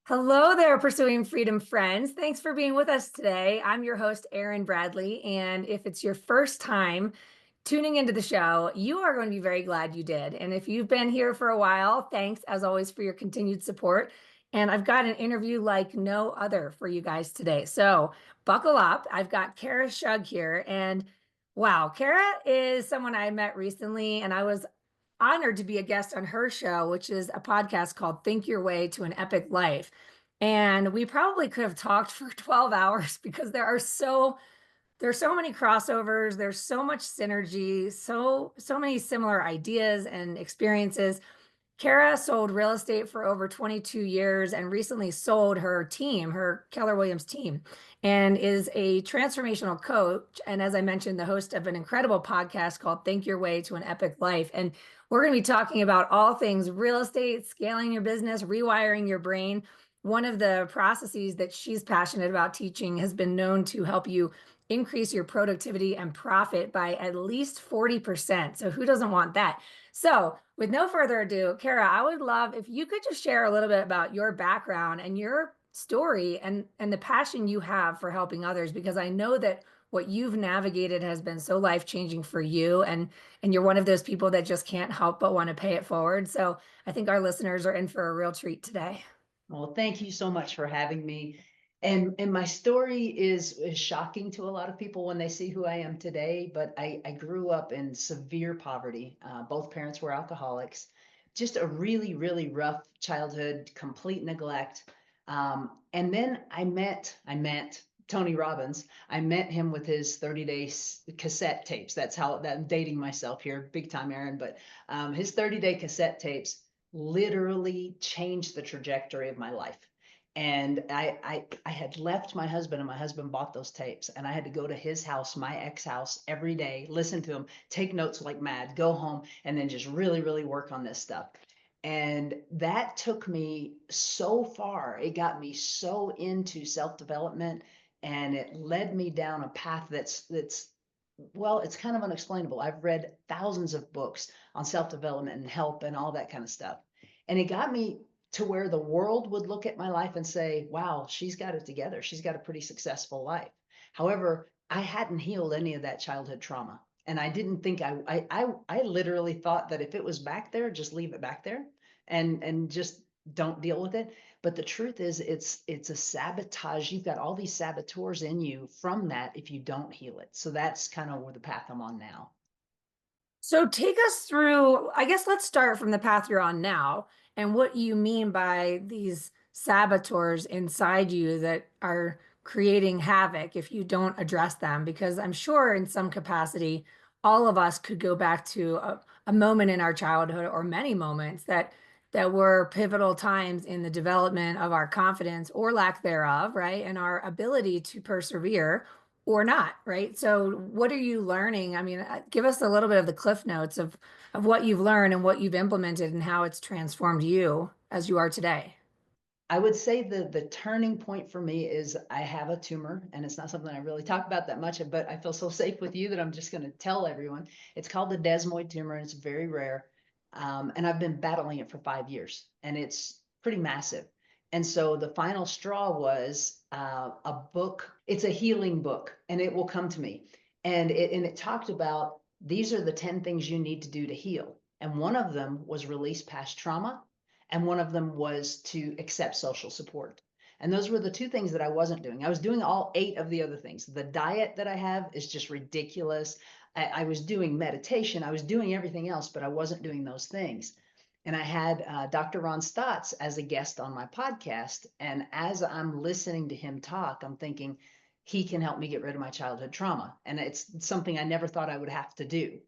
Hello there, Pursuing Freedom friends. Thanks for being with us today. I'm your host, Erin Bradley. And if it's your first time tuning into the show, you are going to be very glad you did. And if you've been here for a while, thanks as always for your continued support. And I've got an interview like no other for you guys today. So buckle up. I've got Kara Schug here. And wow, Kara is someone I met recently, and I was honored to be a guest on her show, which is a podcast called Think Your Way to an Epic Life. And we probably could have talked for 12 hours because there's so many crossovers, there's so much synergy, so many similar ideas and experiences. Kara sold real estate for over 22 years and recently sold her team, her Keller Williams team, and is a transformational coach. And as I mentioned, the host of an incredible podcast called Think Your Way to an Epic Life. And we're going to be talking about all things real estate, scaling your business, rewiring your brain. One of the processes that she's passionate about teaching has been known to help you increase your productivity and profit by at least 40%. So who doesn't want that? So, with no further ado, Kara, I would love if you could just share a little bit about your background and your story and the passion you have for helping others, because I know that what you've navigated has been so life-changing for you, and you're one of those people that just can't help but want to pay it forward. So, I think our listeners are in for a real treat today. Well, thank you so much for having me. And my story is shocking to a lot of people when they see who I am today, but I grew up in severe poverty. Both parents were alcoholics. Just a really, really rough childhood, complete neglect. And then I met Tony Robbins. I met him with his 30-day cassette tapes. That's how that I'm dating myself here, big time, Aaron. But his 30-day cassette tapes literally changed the trajectory of my life. And I had left my husband, and my husband bought those tapes, and I had to go to his house, my ex house, every day, listen to him, take notes like mad, go home, and then just really, really work on this stuff. And that took me so far. It got me so into self-development, and it led me down a path that's well, it's kind of unexplainable. I've read thousands of books on self-development and help and all that kind of stuff. And it got me to where the world would look at my life and say, wow, she's got it together. She's got a pretty successful life. However, I hadn't healed any of that childhood trauma. And I didn't think I literally thought that if it was back there, just leave it back there and just don't deal with it. But the truth is it's a sabotage. You've got all these saboteurs in you from that if you don't heal it. So that's kind of where the path I'm on now. So take us through, I guess let's start from the path you're on now and what you mean by these saboteurs inside you that are creating havoc if you don't address them. Because I'm sure in some capacity, all of us could go back to a moment in our childhood or many moments that were pivotal times in the development of our confidence or lack thereof, right? And our ability to persevere or not, right? So what are you learning? I mean, give us a little bit of the cliff notes of what you've learned and what you've implemented and how it's transformed you as you are today. I would say the turning point for me is I have a tumor, and it's not something I really talk about that much, but I feel so safe with you that I'm just going to tell everyone. It's called the desmoid tumor, and it's very rare. And I've been battling it for 5 years, and it's pretty massive. And so the final straw was a book. It's a healing book, and it will come to me. And it talked about these are the 10 things you need to do to heal. And one of them was release past trauma, and one of them was to accept social support. And those were the two things that I wasn't doing. I was doing all 8 of the other things. The diet that I have is just ridiculous. I was doing meditation, I was doing everything else, but I wasn't doing those things. And I had Dr. Ron Stotts as a guest on my podcast. And as I'm listening to him talk, I'm thinking, he can help me get rid of my childhood trauma. And it's something I never thought I would have to do.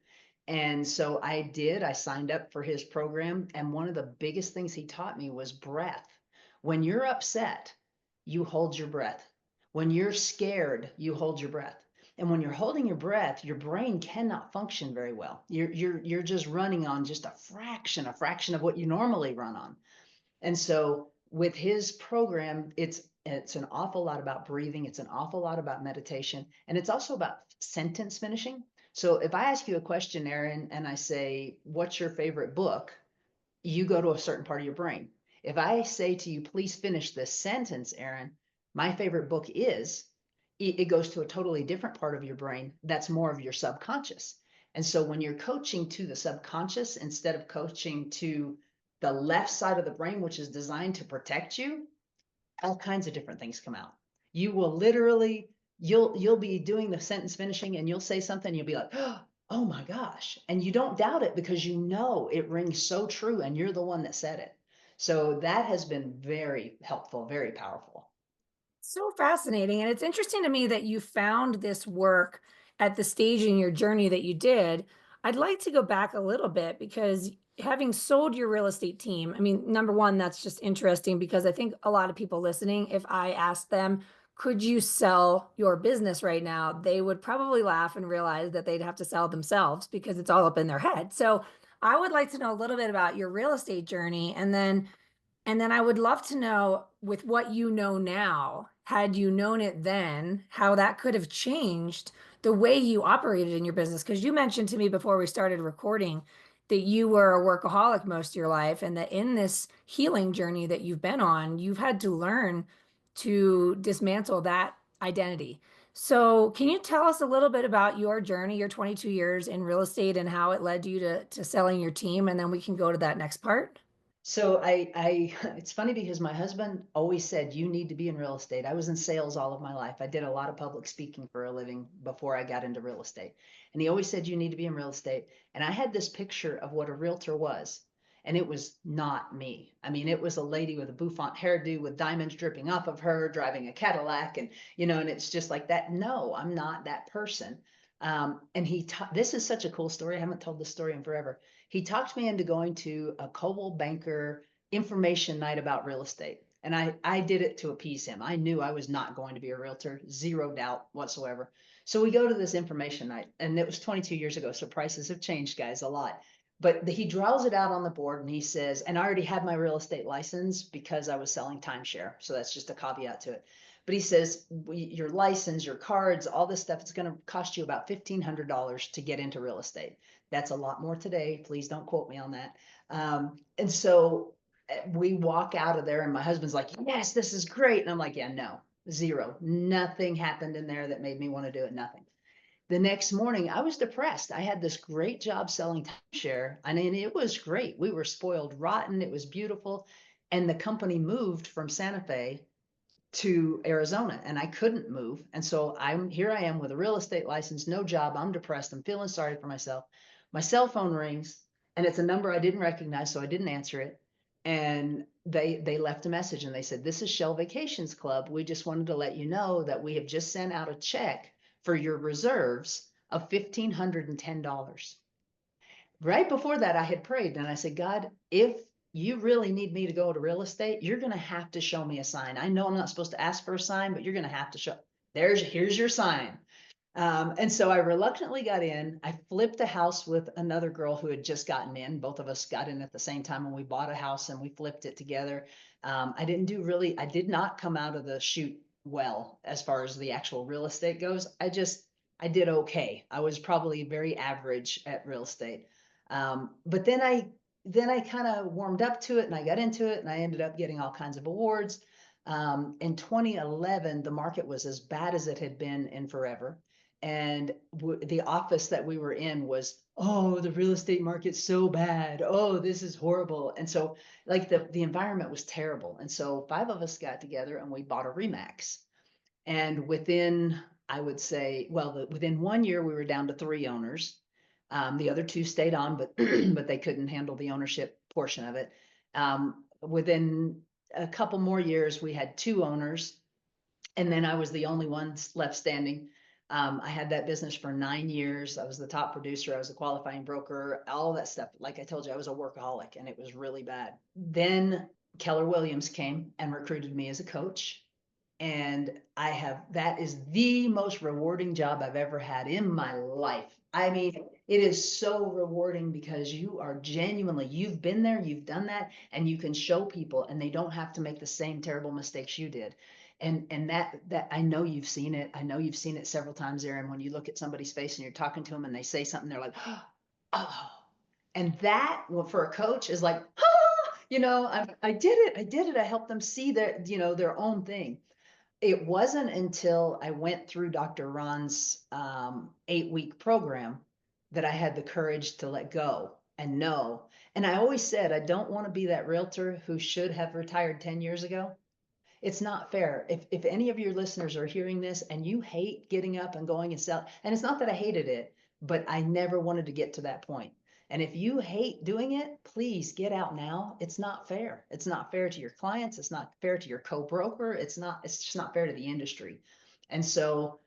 And so I did. I signed up for his program. And one of the biggest things he taught me was breath. When you're upset, you hold your breath. When you're scared, you hold your breath. And when you're holding your breath, your brain cannot function very well. You're just running on just a fraction of what you normally run on. And so with his program, it's an awful lot about breathing. It's an awful lot about meditation. And it's also about sentence finishing. So if I ask you a question, Erin, and I say, what's your favorite book? You go to a certain part of your brain. If I say to you, please finish this sentence, Erin, my favorite book is, it goes to a totally different part of your brain that's more of your subconscious. And so when you're coaching to the subconscious instead of coaching to the left side of the brain, which is designed to protect you, all kinds of different things come out. You will literally, you'll be doing the sentence finishing and you'll say something, you'll be like, oh my gosh. And you don't doubt it because you know it rings so true and you're the one that said it. So that has been very helpful, very powerful. So fascinating. And it's interesting to me that you found this work at the stage in your journey that you did. I'd like to go back a little bit because having sold your real estate team, I mean, number one, that's just interesting because I think a lot of people listening, if I asked them, could you sell your business right now? They would probably laugh and realize that they'd have to sell themselves because it's all up in their head. So I would like to know a little bit about your real estate journey and then I would love to know, with what you know now, had you known it then, how that could have changed the way you operated in your business. Because you mentioned to me before we started recording that you were a workaholic most of your life, and that in this healing journey that you've been on, you've had to learn to dismantle that identity. So, can you tell us a little bit about your journey, your 22 years in real estate, and how it led you to selling your team? And then we can go to that next part. So it's funny because my husband always said, you need to be in real estate. I was in sales all of my life. I did a lot of public speaking for a living before I got into real estate. And he always said, you need to be in real estate. And I had this picture of what a realtor was. And it was not me. I mean, it was a lady with a bouffant hairdo with diamonds dripping off of her, driving a Cadillac. And it's just like that. No, I'm not that person. And this is such a cool story. I haven't told this story in forever. He talked me into going to a Coldwell Banker information night about real estate. And I did it to appease him. I knew I was not going to be a realtor, zero doubt whatsoever. So we go to this information night, and it was 22 years ago. So prices have changed, guys, a lot. But he draws it out on the board and he says, and I already had my real estate license because I was selling timeshare. So that's just a caveat to it. But he says, your license, your cards, all this stuff, it's going to cost you about $1,500 to get into real estate. That's a lot more today. Please don't quote me on that. And so we walk out of there, and my husband's like, yes, this is great. And I'm like, yeah, no, zero. Nothing happened in there that made me want to do it. Nothing. The next morning, I was depressed. I had this great job selling timeshare. I mean, it was great. We were spoiled rotten. It was beautiful. And the company moved from Santa Fe to Arizona, and I couldn't move. And so I am with a real estate license, no job. I'm depressed. I'm feeling sorry for myself. My cell phone rings, and it's a number I didn't recognize, so I didn't answer it. And they left a message, and they said, this is Shell Vacations Club. We just wanted to let you know that we have just sent out a check for your reserves of $1,510. Right before that, I had prayed and I said, God, if you really need me to go to real estate, you're going to have to show me a sign. I know I'm not supposed to ask for a sign, but you're going to have to show. Here's your sign. And so I reluctantly got in. I flipped a house with another girl who had just gotten in. Both of us got in at the same time when we bought a house and we flipped it together. I did not come out of the chute well as far as the actual real estate goes. I did okay. I was probably very average at real estate. But then I kind of warmed up to it and I got into it and I ended up getting all kinds of awards. In 2011, the market was as bad as it had been in forever. And the office that we were in was, oh, the real estate market's so bad. Oh, this is horrible. And so like the environment was terrible. And so 5 of us got together and we bought a Remax. And I would say, well, within 1 year, we were down to 3 owners. The other two stayed on, but but they couldn't handle the ownership portion of it. Within a couple more years, we had 2 owners, and then I was the only one left standing. I had that business for 9 years. I was the top producer. I was a qualifying broker, all that stuff. Like I told you, I was a workaholic, and it was really bad. Then Keller Williams came and recruited me as a coach. And that is the most rewarding job I've ever had in my life. I mean, it is so rewarding because you've been there, you've done that, and you can show people and they don't have to make the same terrible mistakes you did. And that I know you've seen it. I know you've seen it several times, Erin, when you look at somebody's face and you're talking to them and they say something, they're like, oh, and that, well, for a coach is like, ah! I did it. I did it. I helped them see their own thing. It wasn't until I went through Dr. Ron's 8-week program that I had the courage to let go and know. And I always said, I don't want to be that realtor who should have retired 10 years ago. It's not fair. If any of your listeners are hearing this and you hate getting up and going and sell, and it's not that I hated it, but I never wanted to get to that point. And if you hate doing it, please get out now. It's not fair. It's not fair to your clients. It's not fair to your co-broker. It's just not fair to the industry. And so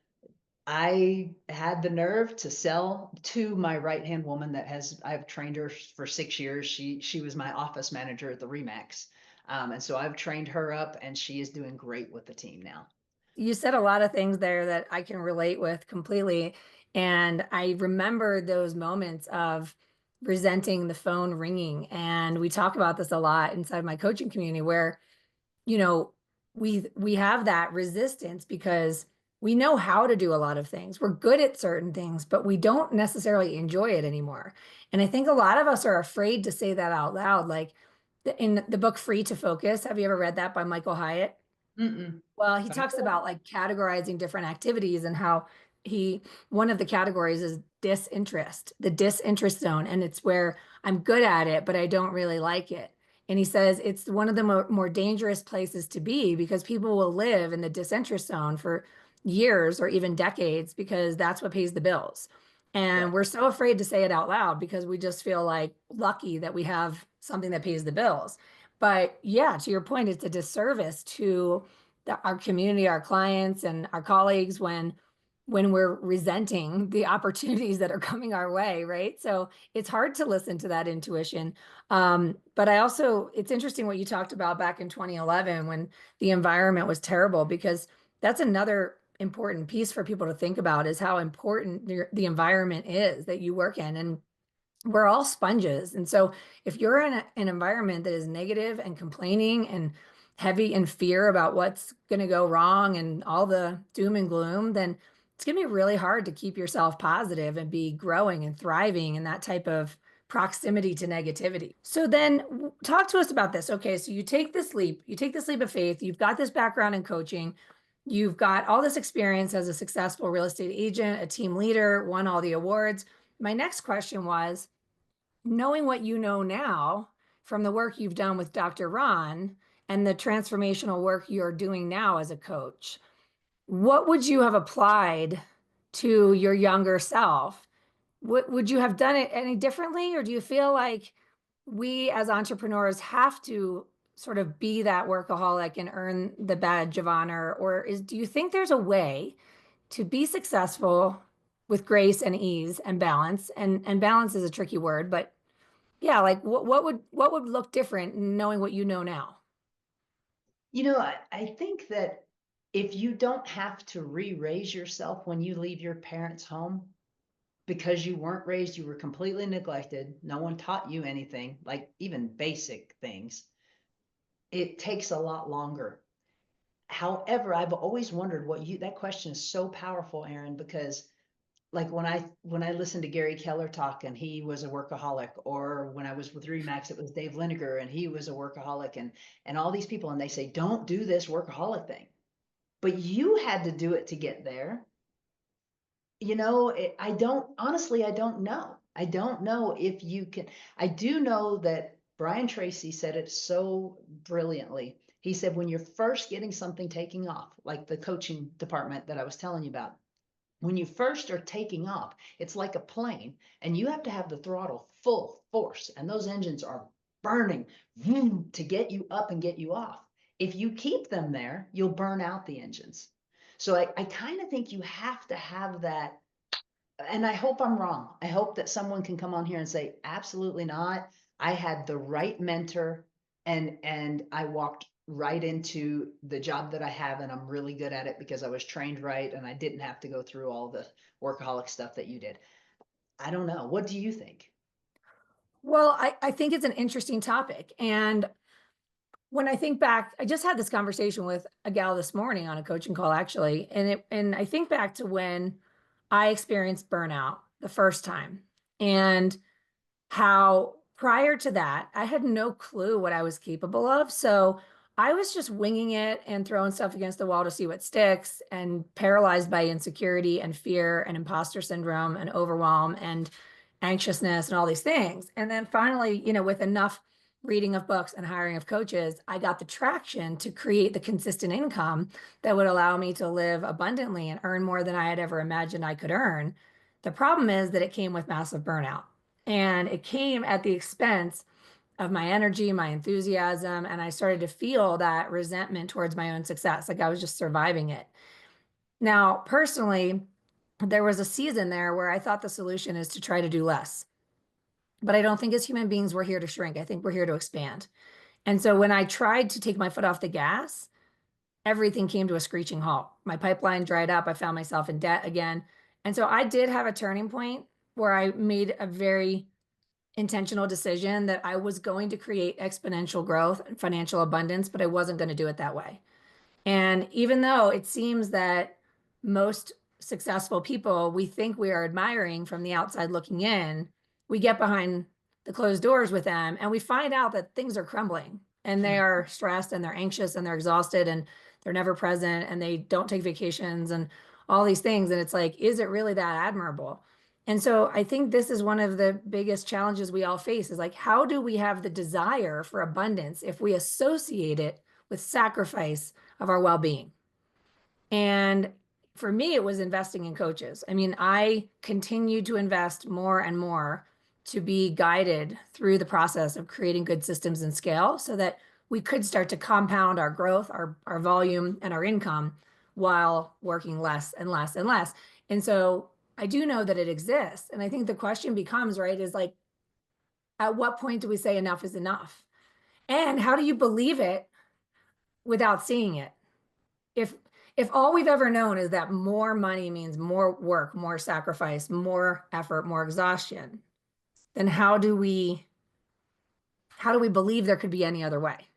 I had the nerve to sell to my right-hand woman I've trained her for 6 years. She was my office manager at the Remax. And so I've trained her up and she is doing great with the team now. You said a lot of things there that I can relate with completely. And I remember those moments of resenting the phone ringing. And we talk about this a lot inside my coaching community where, you know, we have that resistance because we know how to do a lot of things. We're good at certain things, but we don't necessarily enjoy it anymore. And I think a lot of us are afraid to say that out loud. Like in the book Free to Focus, have you ever read that by Michael Hyatt? Mm-mm. Well, he talks about like categorizing different activities and how he, one of the categories is disinterest, the disinterest zone. And it's where I'm good at it, but I don't really like it. And he says it's one of the more dangerous places to be because people will live in the disinterest zone for years or even decades because that's what pays the bills. And Yep. we're so afraid to say it out loud because we just feel like lucky that we have something that pays the bills. But yeah, to your point, it's a disservice to our community, our clients, and our colleagues when we're resenting the opportunities that are coming our way, right? So it's hard to listen to that intuition. But I also, it's interesting what you talked about back in 2011 when the environment was terrible, because that's another important piece for people to think about is how important the environment is that you work in. And we're all sponges. And so if you're in an environment that is negative and complaining and heavy in fear about what's going to go wrong and all the doom and gloom, then it's going to be really hard to keep yourself positive and be growing and thriving in that type of proximity to negativity. So then talk to us about this. Okay, so you take this leap of faith, you've got this background in coaching, you've got all this experience as a successful real estate agent, a team leader, won all the awards. My next question was, knowing what you know now from the work you've done with Dr. Ron and the transformational work you're doing now as a coach, what would you have applied to your younger self? Would you have done it any differently? Or do you feel like we as entrepreneurs have to sort of be that workaholic and earn the badge of honor? Or do you think there's a way to be successful with grace and ease and balance? And balance is a tricky word, but yeah, like what would look different knowing what you know now? I think that if you don't have to re-raise yourself when you leave your parents' home because you weren't raised, you were completely neglected, no one taught you anything, like even basic things, it takes a lot longer. However, I've always wondered that question is so powerful, Erin, because like when I listened to Gary Keller talk and he was a workaholic, or when I was with Remax, it was Dave Liniger and he was a workaholic, and all these people, and they say, don't do this workaholic thing. But you had to do it to get there. I don't, honestly, I don't know. I don't know if you can. I do know that Brian Tracy said it so brilliantly. He said, when you're first getting something taking off, like the coaching department that I was telling you about, when you first are taking off, it's like a plane and you have to have the throttle full force and those engines are burning to get you up and get you off. If you keep them there, you'll burn out the engines. So I kind of think you have to have that. And I hope I'm wrong. I hope that someone can come on here and say, absolutely not. I had the right mentor and I walked right into the job that I have and I'm really good at it because I was trained right and I didn't have to go through all the workaholic stuff that you did. I don't know. What do you think? Well, I think it's an interesting topic. And when I think back, I just had this conversation with a gal this morning on a coaching call, actually. And I think back to when I experienced burnout the first time and how prior to that, I had no clue what I was capable of. So I was just winging it and throwing stuff against the wall to see what sticks, and paralyzed by insecurity and fear and imposter syndrome and overwhelm and anxiousness and all these things. And then finally, with enough reading of books and hiring of coaches, I got the traction to create the consistent income that would allow me to live abundantly and earn more than I had ever imagined I could earn. The problem is that it came with massive burnout. And it came at the expense of my energy, my enthusiasm, and I started to feel that resentment towards my own success. Like I was just surviving it. Now, personally, there was a season there where I thought the solution is to try to do less. But I don't think as human beings we're here to shrink. I think we're here to expand. And so when I tried to take my foot off the gas, everything came to a screeching halt. My pipeline dried up. I found myself in debt again. And so I did have a turning point where I made a very intentional decision that I was going to create exponential growth and financial abundance, but I wasn't going to do it that way. And even though it seems that most successful people we think we are admiring from the outside looking in, we get behind the closed doors with them and we find out that things are crumbling and they are stressed and they're anxious and they're exhausted and they're never present and they don't take vacations and all these things. And it's like, is it really that admirable? And so I think this is one of the biggest challenges we all face is like, how do we have the desire for abundance if we associate it with sacrifice of our well-being? And for me, it was investing in coaches. I mean, I continued to invest more and more to be guided through the process of creating good systems and scale so that we could start to compound our growth, our volume, and our income while working less and less and less. And so I do know that it exists. And I think the question becomes, right, is like, at what point do we say enough is enough? And how do you believe it without seeing it? If if all we've ever known is that more money means more work, more sacrifice, more effort, more exhaustion, then how do we believe there could be any other way?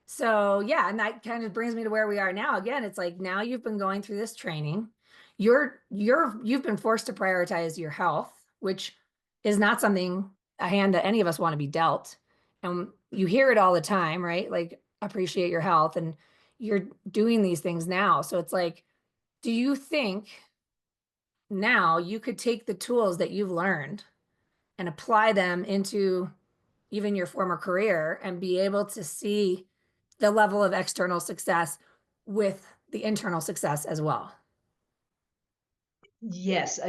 So yeah, and that kind of brings me to where we are now. Again, it's like now you've been going through this training. You've been forced to prioritize your health, which is not something a hand that any of us want to be dealt. And you hear it all the time, right? Like appreciate your health and you're doing these things now. So it's like, do you think now you could take the tools that you've learned and apply them into even your former career and be able to see the level of external success with the internal success as well? Yes,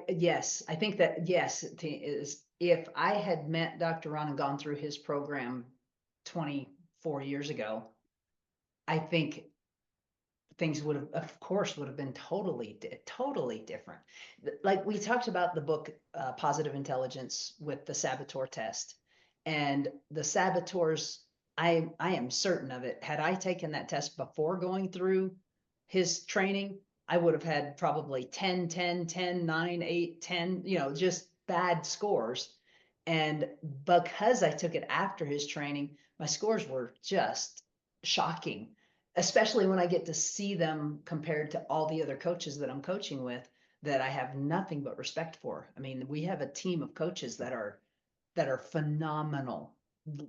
yes, I think that, yes, is if I had met Dr. Ron and gone through his program 24 years ago, I think things would have, of course, would have been totally different. Like we talked about the book Positive Intelligence with the saboteur test, and the saboteurs. I am certain of it. Had I taken that test before going through his training, I would have had probably 10, 10, 10, 9, 8, 10, just bad scores. And because I took it after his training, my scores were just shocking, especially when I get to see them compared to all the other coaches that I'm coaching with that I have nothing but respect for. I mean, we have a team of coaches that are phenomenal,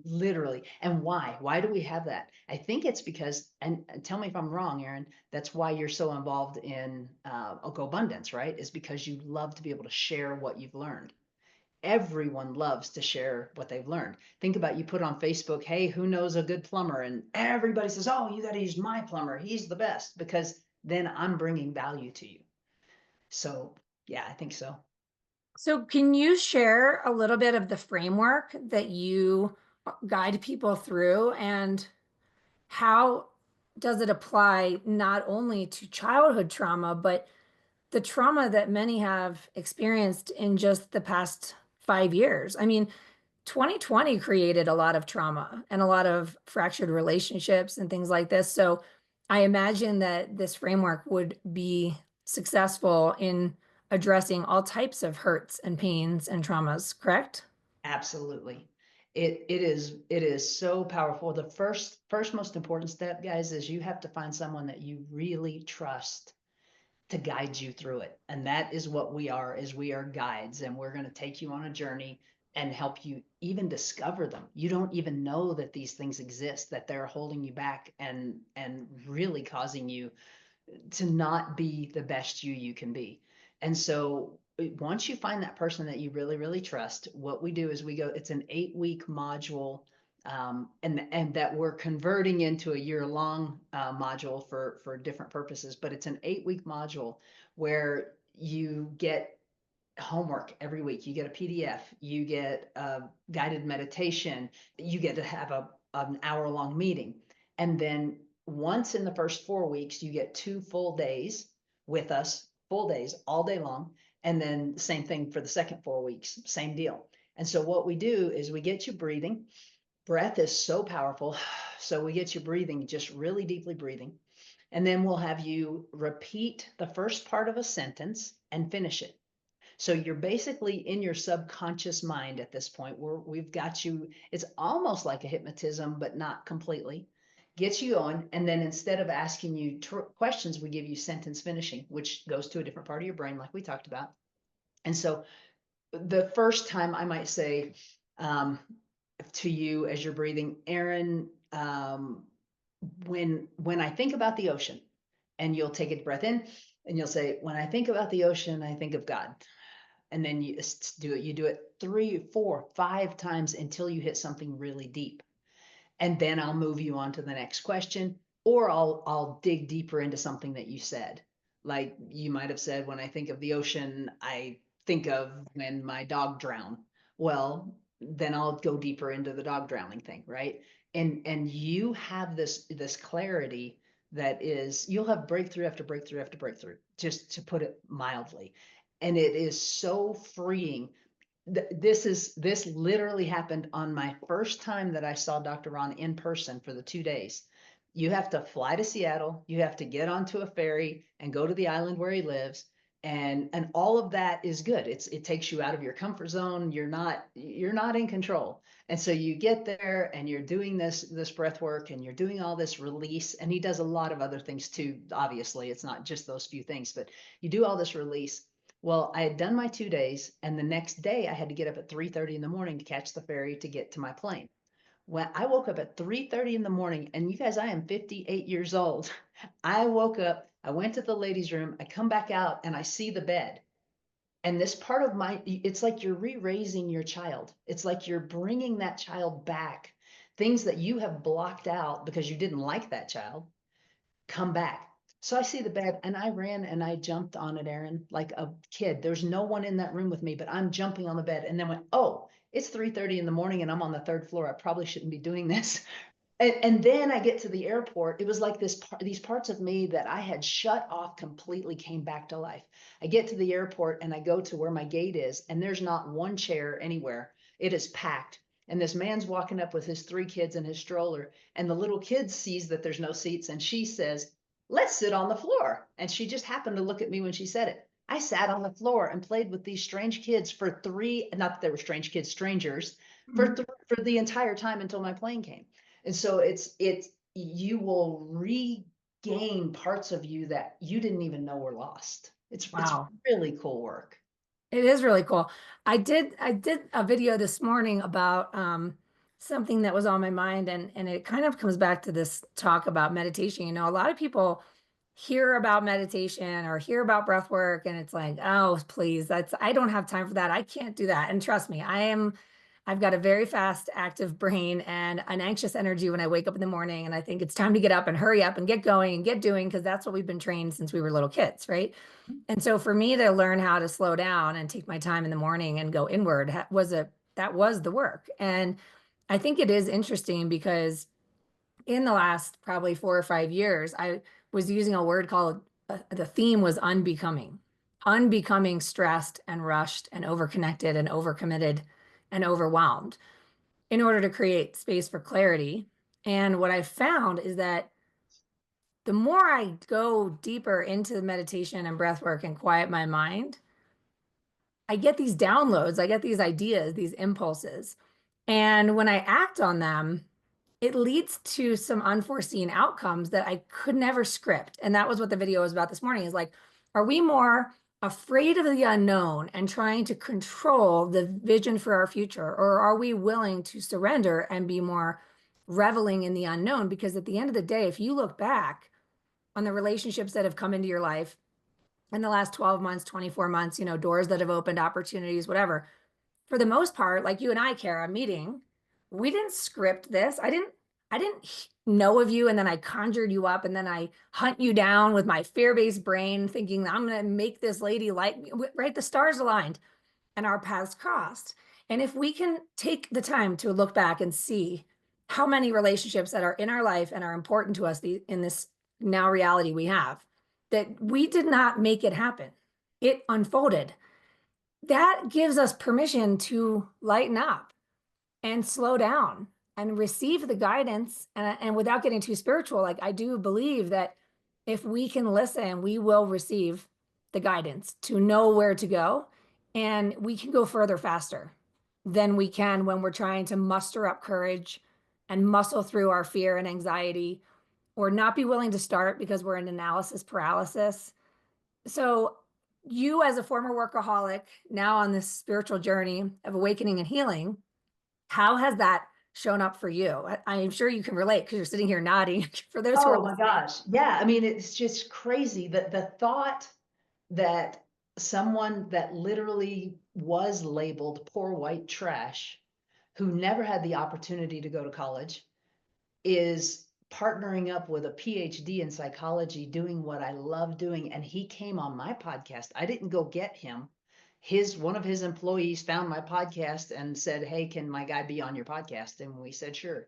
literally. And why? Why do we have that? I think it's because, and tell me if I'm wrong, Erin, that's why you're so involved in Go Abundance, right? Is because you love to be able to share what you've learned. Everyone loves to share what they've learned. Think about, you put on Facebook, hey, who knows a good plumber? And everybody says, oh, you got to use my plumber. He's the best, because then I'm bringing value to you. So yeah, I think so. So can you share a little bit of the framework that you guide people through and how does it apply not only to childhood trauma, but the trauma that many have experienced in just the past 5 years? I mean, 2020 created a lot of trauma and a lot of fractured relationships and things like this. So I imagine that this framework would be successful in addressing all types of hurts and pains and traumas, correct? Absolutely. It is so powerful. The first most important step, guys, is you have to find someone that you really trust to guide you through it. And that is what we are, is we are guides, and we're going to take you on a journey. and help you even discover them. You don't even know that these things exist, that they're holding you back and really causing you to not be the best you can be. And so once you find that person that you really, really trust, what we do is we go, it's an 8-week module, and that we're converting into a year-long module for different purposes. But it's an 8-week module where you get homework every week. You get a PDF, you get a guided meditation, you get to have an hour-long meeting. And then once in the first 4 weeks, you get 2 full days with us, full days, all day long. And then same thing for the second 4 weeks, same deal. And so what we do is we get you breathing. Breath is so powerful. So we get you breathing, just really deeply breathing. And then we'll have you repeat the first part of a sentence and finish it. So you're basically in your subconscious mind at this point where we've got you, it's almost like a hypnotism, but not completely. Gets you on. And then instead of asking you questions, we give you sentence finishing, which goes to a different part of your brain, like we talked about. And so the first time I might say to you as you're breathing, Erin, when I think about the ocean, and you'll take a breath in and you'll say, when I think about the ocean, I think of God. And then you do it 3, 4, 5 times until you hit something really deep. And then I'll move you on to the next question, or I'll dig deeper into something that you said. Like you might have said, when I think of the ocean, I think of when my dog drowned. Well, then I'll go deeper into the dog drowning thing, right? And you have this clarity that is, you'll have breakthrough after breakthrough after breakthrough, just to put it mildly. And it is so freeing. This literally happened on my first time that I saw Dr. Ron in person for the 2 days. You have to fly to Seattle, you have to get onto a ferry and go to the island where he lives. And all of that is good. It takes you out of your comfort zone. You're not in control. And so you get there and you're doing this breath work and you're doing all this release. And he does a lot of other things too. Obviously, it's not just those few things, but you do all this release. Well, I had done my 2 days, and the next day I had to get up at 3:30 in the morning to catch the ferry to get to my plane. When I woke up at 3:30 in the morning, and you guys, I am 58 years old. I woke up, I went to the ladies' room, I come back out, and I see the bed. And this part of it's like you're re-raising your child. It's like you're bringing that child back. Things that you have blocked out because you didn't like that child come back. So I see the bed and I ran and I jumped on it, Erin, like a kid. There's no one in that room with me, but I'm jumping on the bed and then went, oh, it's 3:30 in the morning and I'm on the 3rd floor. I probably shouldn't be doing this. And then I get to the airport. It was like these parts of me that I had shut off completely came back to life. I get to the airport and I go to where my gate is, and there's not one chair anywhere. It is packed. And this man's walking up with his 3 kids in his stroller, and the little kid sees that there's no seats, and she says, let's sit on the floor. And she just happened to look at me when she said it. I sat on the floor and played with these strange kids for 3, not that they were strange kids, strangers, for the entire time until my plane came. And so it's you will regain parts of you that you didn't even know were lost. It's Wow. really cool work. It is really cool. I did a video this morning about something that was on my mind, and it kind of comes back to this talk about meditation. You know, a lot of people hear about meditation or hear about breath work and it's like, oh, please, I don't have time for that. I can't do that. And trust me, I've got a very fast, active brain and an anxious energy when I wake up in the morning and I think it's time to get up and hurry up and get going and get doing because that's what we've been trained since we were little kids, right? And so for me to learn how to slow down and take my time in the morning and go inward that was the work. And I think it is interesting because in the last probably 4 or 5 years, I was using a word called the theme was unbecoming, unbecoming stressed and rushed and overconnected and overcommitted and overwhelmed in order to create space for clarity. And what I found is that the more I go deeper into the meditation and breath work and quiet my mind, I get these downloads, I get these ideas, these impulses. And when I act on them, it leads to some unforeseen outcomes that I could never script. And that was what the video was about this morning is like, are we more afraid of the unknown and trying to control the vision for our future? Or are we willing to surrender and be more reveling in the unknown? Because at the end of the day, if you look back on the relationships that have come into your life in the last 12 months, 24 months, doors that have opened, opportunities, whatever, for the most part, like you and I, Kara, meeting, we didn't script this. I didn't know of you and then I conjured you up and then I hunt you down with my fear-based brain thinking I'm going to make this lady like me, right? The stars aligned and our paths crossed. And if we can take the time to look back and see how many relationships that are in our life and are important to us in this now reality we have, that we did not make it happen. It unfolded. That gives us permission to lighten up and slow down and receive the guidance. And without getting too spiritual, like I do believe that if we can listen, we will receive the guidance to know where to go. And we can go further faster than we can when we're trying to muster up courage and muscle through our fear and anxiety, or not be willing to start because we're in analysis paralysis. So, you as a former workaholic, now on this spiritual journey of awakening and healing, how has that shown up for you? I'm sure you can relate because you're sitting here nodding. For those who are Oh my listening, gosh. Yeah. I mean, it's just crazy that the thought that someone that literally was labeled poor white trash, who never had the opportunity to go to college, is partnering up with a PhD in psychology, doing what I love doing. And he came on my podcast. I didn't go get him. One of his employees found my podcast and said, "Hey, can my guy be on your podcast?" And we said, "Sure."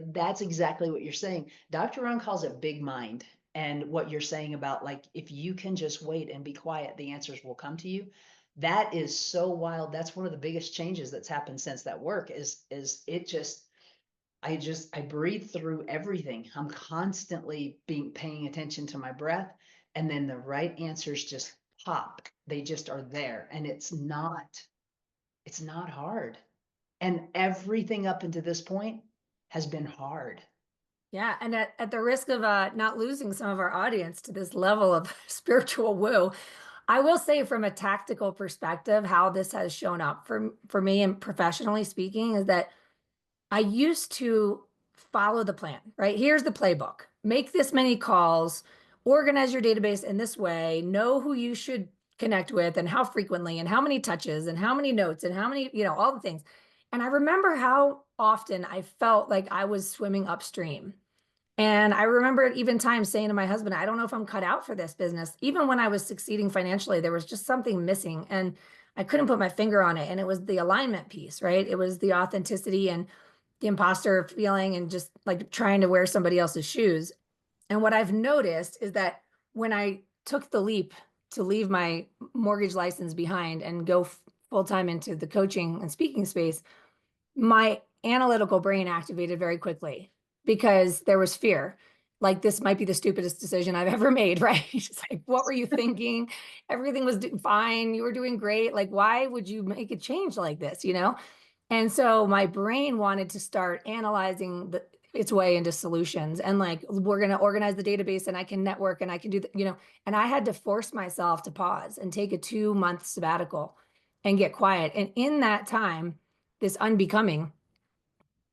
That's exactly what you're saying. Dr. Ron calls it big mind. And what you're saying about, like, if you can just wait and be quiet, the answers will come to you. That is so wild. That's one of the biggest changes that's happened since that work is it just I breathe through everything. I'm constantly paying attention to my breath, and then the right answers just pop. They just are there, and it's not hard. And everything up until this point has been hard. yeah, and at the risk of not losing some of our audience to this level of spiritual woo, I will say from a tactical perspective, how this has shown up for me and professionally speaking is that I used to follow the plan, right? Here's the playbook. Make this many calls, organize your database in this way, know who you should connect with and how frequently and how many touches and how many notes and how many, all the things. And I remember how often I felt like I was swimming upstream. And I remember at even times saying to my husband, I don't know if I'm cut out for this business. Even when I was succeeding financially, there was just something missing and I couldn't put my finger on it. And it was the alignment piece, right? It was the authenticity and the imposter feeling and just like trying to wear somebody else's shoes. And what I've noticed is that when I took the leap to leave my mortgage license behind and go full time into the coaching and speaking space, my analytical brain activated very quickly because there was fear. Like, this might be the stupidest decision I've ever made, right? It's like, what were you thinking? Everything was fine. You were doing great. Like, why would you make a change like this, And so my brain wanted to start analyzing its way into solutions and like, we're going to organize the database and I can network and I can do and I had to force myself to pause and take a 2 month sabbatical and get quiet. And in that time, this unbecoming,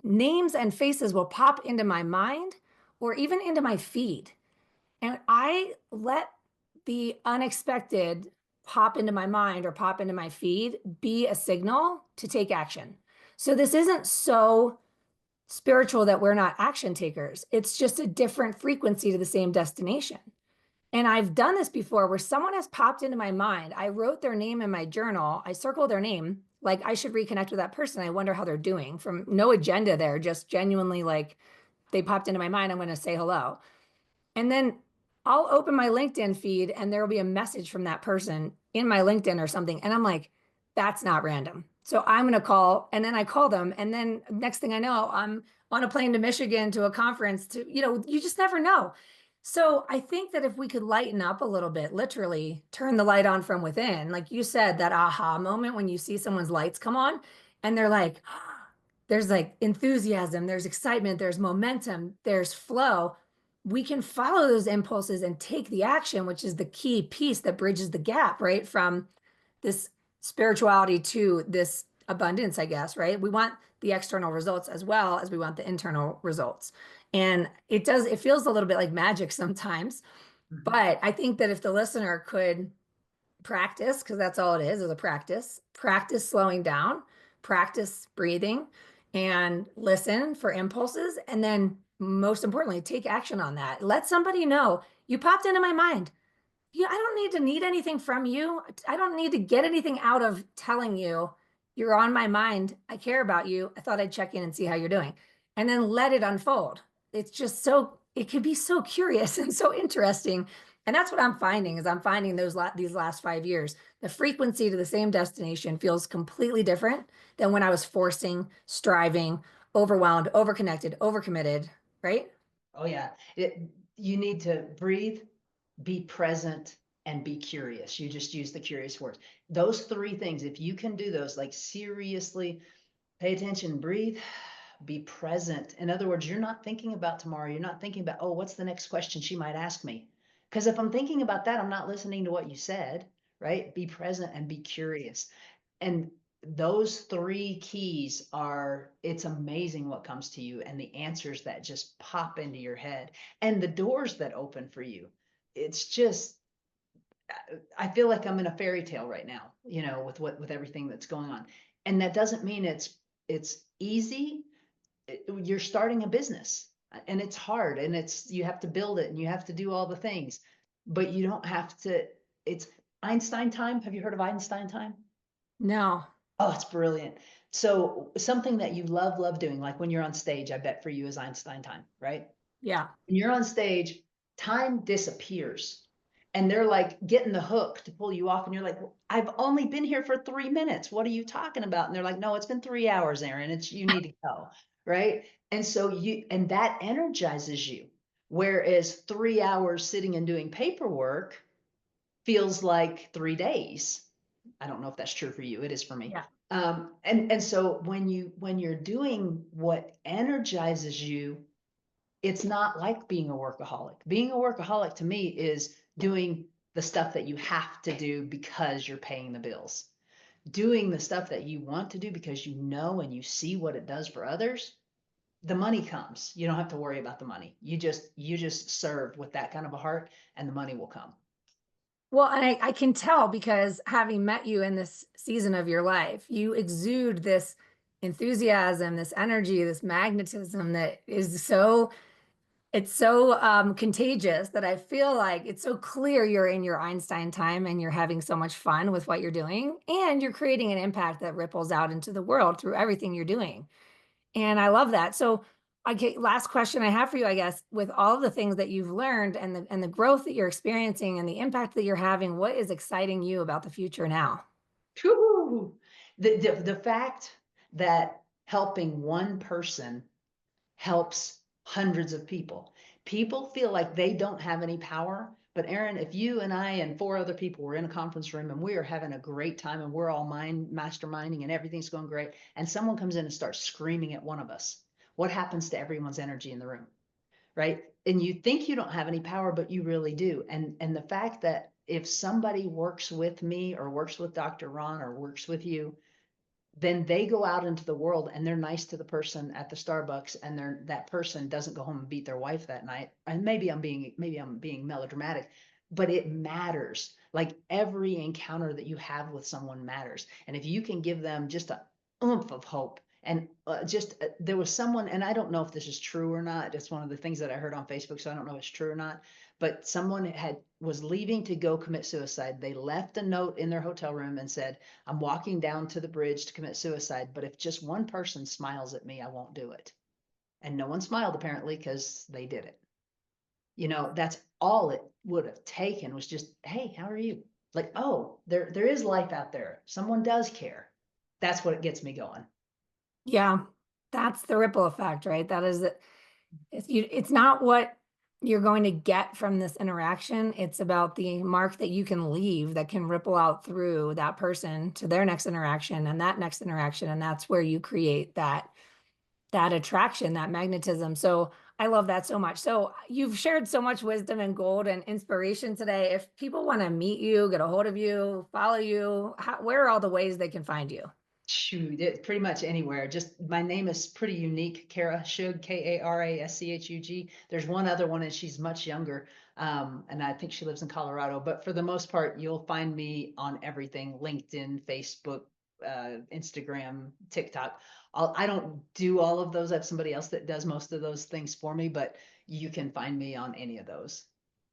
names and faces will pop into my mind or even into my feed. And I let the unexpected pop into my mind or pop into my feed be a signal to take action. So this isn't so spiritual that we're not action takers. It's just a different frequency to the same destination. And I've done this before where someone has popped into my mind. I wrote their name in my journal. I circled their name. Like, I should reconnect with that person. I wonder how they're doing, from no agenda there, just genuinely like they popped into my mind. I'm going to say hello. And then I'll open my LinkedIn feed and there will be a message from that person in my LinkedIn or something. And I'm like, that's not random. So I'm going to call. And then I call them. And then next thing I know, I'm on a plane to Michigan to a conference you just never know. So I think that if we could lighten up a little bit, literally turn the light on from within, like you said, that aha moment when you see someone's lights come on and they're like, there's like enthusiasm, there's excitement, there's momentum, there's flow. we can follow those impulses and take the action, which is the key piece that bridges the gap, right? From this spirituality to this abundance, I guess, right? We want the external results as well as we want the internal results. And it feels a little bit like magic sometimes. Mhm. But I think that if the listener could practice, because that's all it is a practice slowing down, practice breathing, and listen for impulses. And then, most importantly, take action on that. Let somebody know you popped into my mind. I don't need anything from you. I don't need to get anything out of telling you you're on my mind. I care about you. I thought I'd check in and see how you're doing. And then let it unfold. It's just it could be so curious and so interesting. And that's what I'm finding these last 5 years. The frequency to the same destination feels completely different than when I was forcing, striving, overwhelmed, overconnected, overcommitted, right? Oh yeah. You need to breathe, be present, and be curious. You just use the curious words. Those three things, if you can do those, like seriously pay attention, breathe, be present. In other words, you're not thinking about tomorrow. You're not thinking about, oh, what's the next question she might ask me? Because if I'm thinking about that, I'm not listening to what you said, right? Be present and be curious. And those three keys are, it's amazing what comes to you and the answers that just pop into your head and the doors that open for you. It's just, I feel like I'm in a fairy tale right now, with everything that's going on. And that doesn't mean it's easy. You're starting a business and it's hard and you have to build it and you have to do all the things, but you don't have to. It's Einstein time. Have you heard of Einstein time? No. Oh, it's brilliant. So something that you love doing, like when you're on stage, I bet for you is Einstein time, right? Yeah. When you're on stage, time disappears. And they're like getting the hook to pull you off. And you're like, well, I've only been here for 3 minutes. What are you talking about? And they're like, no, it's been 3 hours, Erin. You need to go. Right. And so and that energizes you. Whereas 3 hours sitting and doing paperwork feels like 3 days. I don't know if that's true for you. It is for me. Yeah. And so when you're doing what energizes you, it's not like being a workaholic. Being a workaholic to me is doing the stuff that you have to do because you're paying the bills. Doing the stuff that you want to do because you know and you see what it does for others, the money comes. You don't have to worry about the money. You just serve with that kind of a heart and the money will come. Well, and I can tell because having met you in this season of your life, you exude this enthusiasm, this energy, this magnetism that is it's so contagious that I feel like it's so clear you're in your Einstein time and you're having so much fun with what you're doing, and you're creating an impact that ripples out into the world through everything you're doing. And I love that. So, okay, last question I have for you, I guess, with all of the things that you've learned and the growth that you're experiencing and the impact that you're having, what is exciting you about the future now? Whew. The fact that helping one person helps hundreds of people. People feel like they don't have any power. But Erin, if you and I and four other people were in a conference room and we are having a great time and we're all masterminding and everything's going great, and someone comes in and starts screaming at one of us, what happens to everyone's energy in the room? Right? And you think you don't have any power, but you really do. And the fact that if somebody works with me or works with Dr. Ron or works with you, then they go out into the world and they're nice to the person at the Starbucks and that person doesn't go home and beat their wife that night. And maybe I'm being melodramatic, but it matters. Like every encounter that you have with someone matters. And if you can give them just a oomph of hope and there was someone, and I don't know if this is true or not. It's one of the things that I heard on Facebook, so I don't know if it's true or not. But someone was leaving to go commit suicide. They left a note in their hotel room and said, I'm walking down to the bridge to commit suicide, but if just one person smiles at me, I won't do it. And no one smiled apparently because they did it. That's all it would have taken was just, hey, how are you? Like, oh, there is life out there. Someone does care. That's what gets me going. Yeah, that's the ripple effect, right? That is it. It's not what you're going to get from this interaction. It's about the mark that you can leave that can ripple out through that person to their next interaction and that next interaction. And that's where you create that attraction, that magnetism. So I love that so much. So you've shared so much wisdom and gold and inspiration today. If people want to meet you, get a hold of you, follow you, where are all the ways they can find you? Shoot, it pretty much anywhere. Just my name is pretty unique, Kara Schug, Karaschug. There's one other one, and she's much younger, and I think she lives in Colorado. But for the most part, you'll find me on everything: LinkedIn, Facebook, Instagram, TikTok. I don't do all of those. I have somebody else that does most of those things for me, but you can find me on any of those.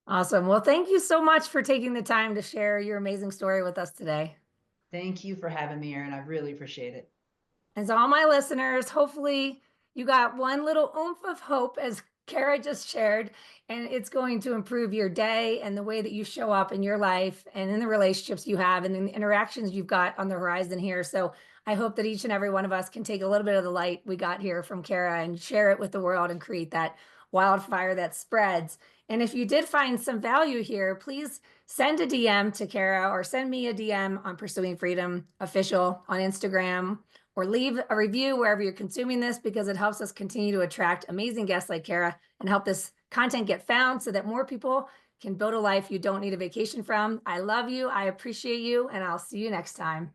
Awesome. Well, thank you so much for taking the time to share your amazing story with us today. Thank you for having me, Erin. I really appreciate it. And so all my listeners, hopefully you got one little oomph of hope as Kara just shared, and it's going to improve your day and the way that you show up in your life and in the relationships you have and in the interactions you've got on the horizon here. So I hope that each and every one of us can take a little bit of the light we got here from Kara and share it with the world and create that wildfire that spreads. And if you did find some value here, please send a DM to Kara or send me a DM on Pursuing Freedom Official on Instagram, or leave a review wherever you're consuming this, because it helps us continue to attract amazing guests like Kara and help this content get found so that more people can build a life you don't need a vacation from. I love you. I appreciate you. And I'll see you next time.